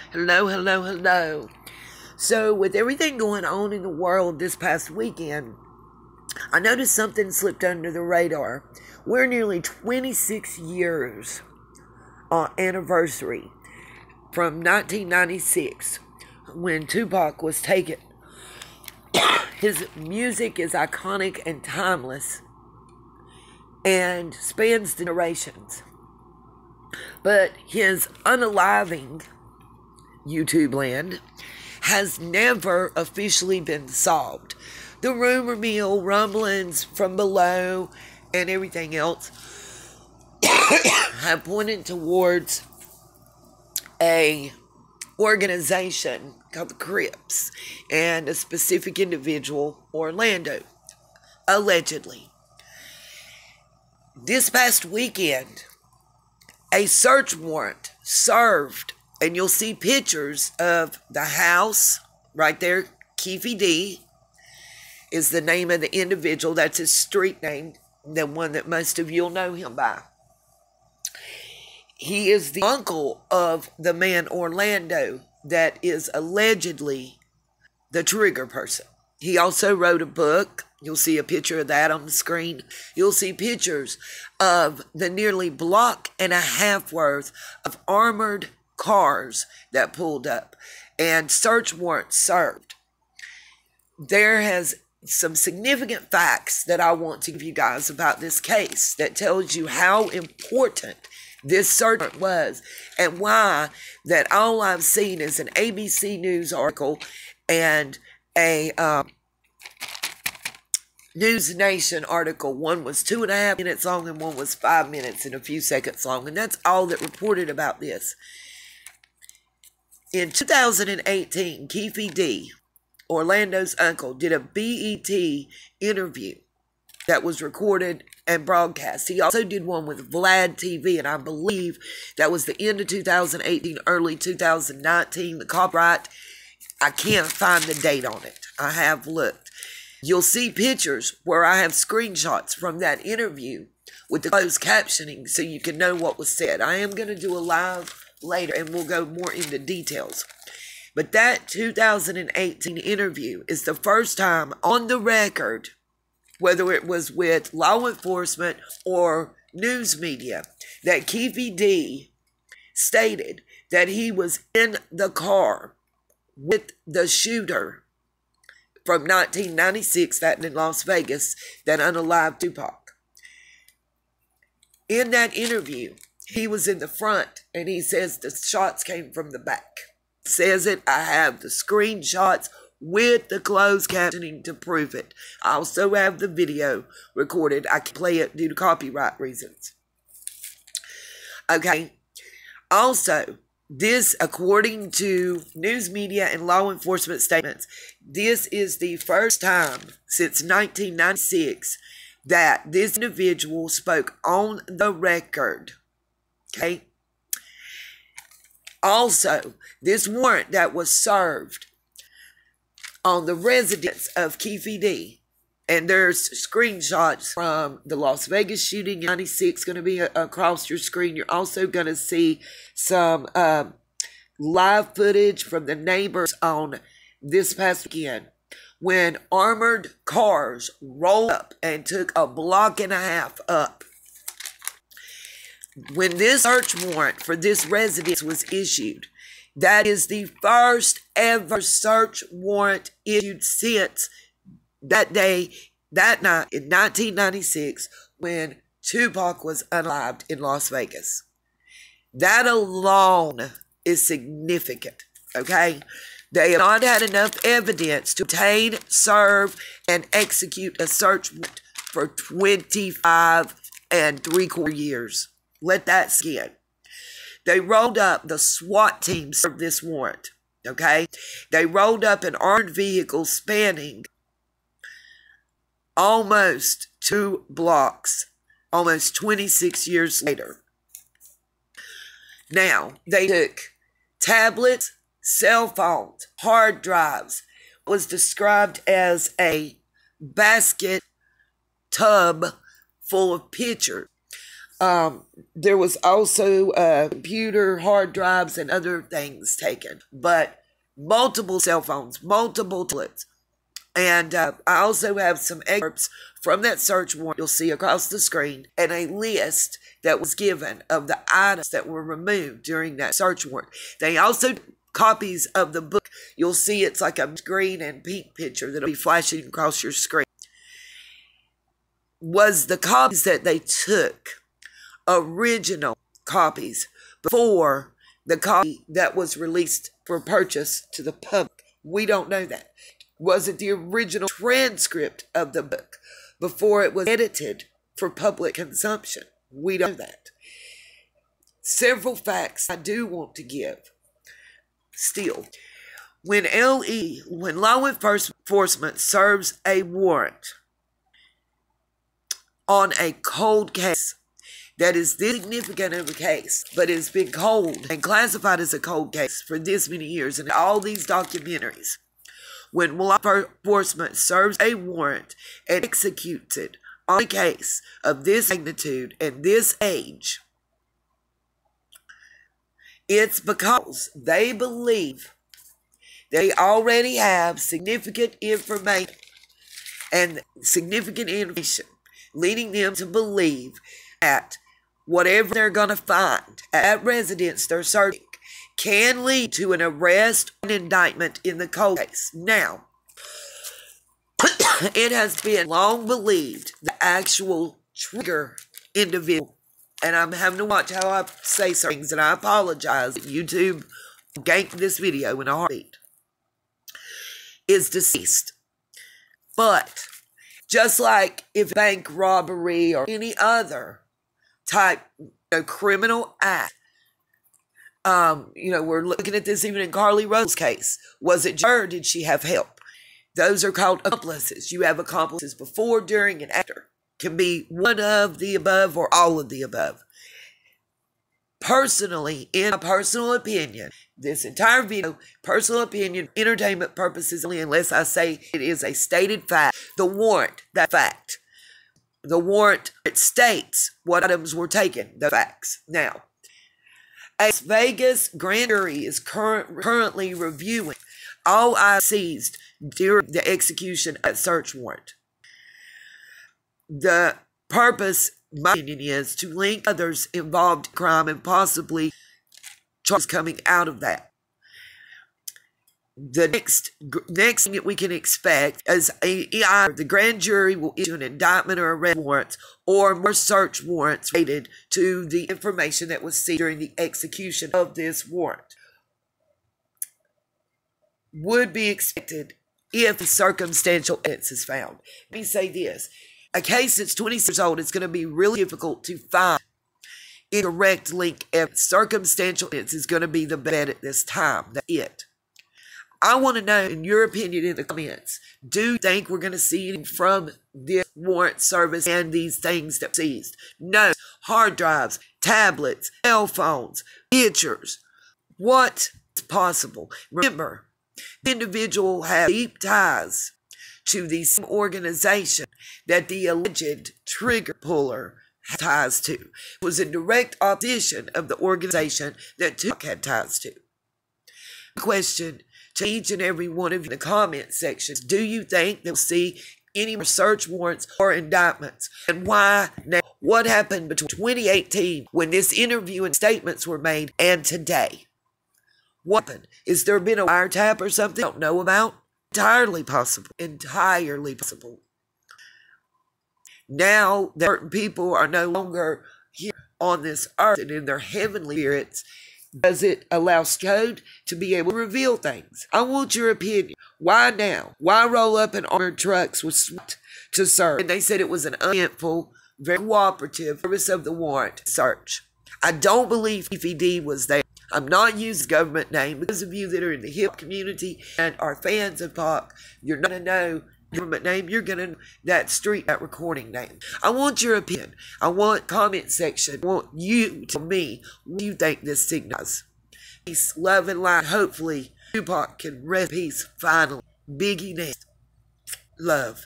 Hello, hello, hello. So, with everything going on in the world this past weekend, I noticed something slipped under the radar. We're nearly 26 years anniversary from 1996 when Tupac was taken. His music is iconic and timeless and spans generations. But his unaliving YouTube land has never officially been solved. The rumor mill, rumblings from below, and everything else have pointed towards a organization called the Crips and a specific individual, Orlando, allegedly. This past weekend, a search warrant served, and you'll see pictures of the house right there. Keefy D is the name of the individual. That's his street name, the one that most of you'll know him by. He is the uncle of the man Orlando that is allegedly the trigger person. He also wrote a book. You'll see a picture of that on the screen. You'll see pictures of the nearly block and a half worth of armored cars that pulled up and search warrants served. There has some significant facts that I want to give you guys about this case that tells you how important this search warrant was and why that all I've seen is an ABC News article and a News Nation article. One was 2.5 minutes long and one was 5 minutes and a few seconds long, and that's all that reported about this. In 2018, Keefy D, Orlando's uncle, did a BET interview that was recorded and broadcast. He also did one with Vlad TV, and I believe that was the end of 2018, early 2019. The copyright, I can't find the date on it. I have looked. You'll see pictures where I have screenshots from that interview with the closed captioning so you can know what was said. I am going to do a live later and we'll go more into details. But that 2018 interview is the first time on the record, whether it was with law enforcement or news media, that Keefy D stated that he was in the car with the shooter from 1996, that in Las Vegas, that unalived Tupac. In that interview, he was in the front, and he says the shots came from the back. Says it, I have the screenshots with the closed captioning to prove it. I also have the video recorded. I can play it due to copyright reasons. Okay. Also, this, according to news media and law enforcement statements, this is the first time since 1996 that this individual spoke on the record. Okay? Also, this warrant that was served on the residence of Keefy D, and there's screenshots from the Las Vegas shooting in 96 going to be across your screen. You're also going to see some live footage from the neighbors on this past weekend when armored cars rolled up and took a block and a half up. When this search warrant for this residence was issued, that is the first ever search warrant issued since that day, that night in 1996 when Tupac was unalived in Las Vegas. That alone is significant, okay? They have not had enough evidence to obtain, serve, and execute a search warrant for 25 3/4 years. Let that sink in. They rolled up, the SWAT team served this warrant, okay? They rolled up an armored vehicle spanning almost 2 blocks, almost 26 years later. Now, they took tablets, cell phones, hard drives, was described as a basket tub full of pictures There was also computer hard drives and other things taken, but multiple cell phones, multiple tablets. And I also have some excerpts from that search warrant you'll see across the screen, and a list that was given of the items that were removed during that search warrant. They also copies of the book. You'll see it's like a green and pink picture that'll be flashing across your screen. Was the copies that they took original copies before the copy that was released for purchase to the public? We don't know that. Was it the original transcript of the book before it was edited for public consumption? We don't know that. Several facts I do want to give. Still, when law enforcement serves a warrant on a cold case that is this significant of a case, but has been cold and classified as a cold case for this many years in all these documentaries, when law enforcement serves a warrant and executes it on a case of this magnitude and this age, it's because they believe they already have significant information leading them to believe that whatever they're going to find at residence they're searching can lead to an arrest and indictment in the cold case. Now, it has been long believed the actual trigger individual, and I'm having to watch how I say certain things, and I apologize. YouTube ganked this video in a heartbeat. Is deceased. But just like if bank robbery or any other type of criminal act, we're looking at this even in Carly Rose's case. Was it her or did she have help? Those are called accomplices. You have accomplices before, during, and after. Can be one of the above or all of the above. Personally, in my personal opinion, this entire video, personal opinion, entertainment purposes only, unless I say it is a stated fact, the warrant, that fact. The warrant, it states what items were taken, the facts. Now, a Las Vegas grand jury is currently reviewing all items seized during the execution of that search warrant. The purpose, my opinion, is to link others involved in crime and possibly charges coming out of that. The next thing that we can expect is either the grand jury will issue an indictment or arrest warrants, or more search warrants related to the information that was seized during the execution of this warrant. Would be expected if circumstantial evidence is found. Let me say this. A case that's 26 years old, it's going to be really difficult to find indirect link evidence. Circumstantial evidence is going to be the bet at this time. That's it. I want to know, in your opinion, in the comments, do you think we're going to see anything from this warrant service and these things that were seized? No. Hard drives, tablets, cell phones, pictures. What is possible? Remember, the individual has deep ties to the same organization that the alleged trigger puller had ties to. It was in direct opposition of the organization that Tupac had ties to. Question to each and every one of you in the comment sections: do you think they'll see any more search warrants or indictments? And why now? What happened between 2018, when this interview and statements were made, and today? What happened? Is there been a wiretap or something I don't know about? Entirely possible. Entirely possible. Now that certain people are no longer here on this earth and in their heavenly spirits, does it allow code to be able to reveal things? I want your opinion. Why now? Why roll up in armored trucks with Swat to search? And they said it was an uneventful, very cooperative service of the warrant search. I don't believe PVD was there. I'm not using government name. Because of you that are in the hip community and are fans of Pac, you're not going to know government name. You're going to know that street, that recording name. I want your opinion. I want comment section. I want you to tell me what you think this signifies. Peace, love, and light. Hopefully, Tupac can rest in peace finally. Biggie next. Love.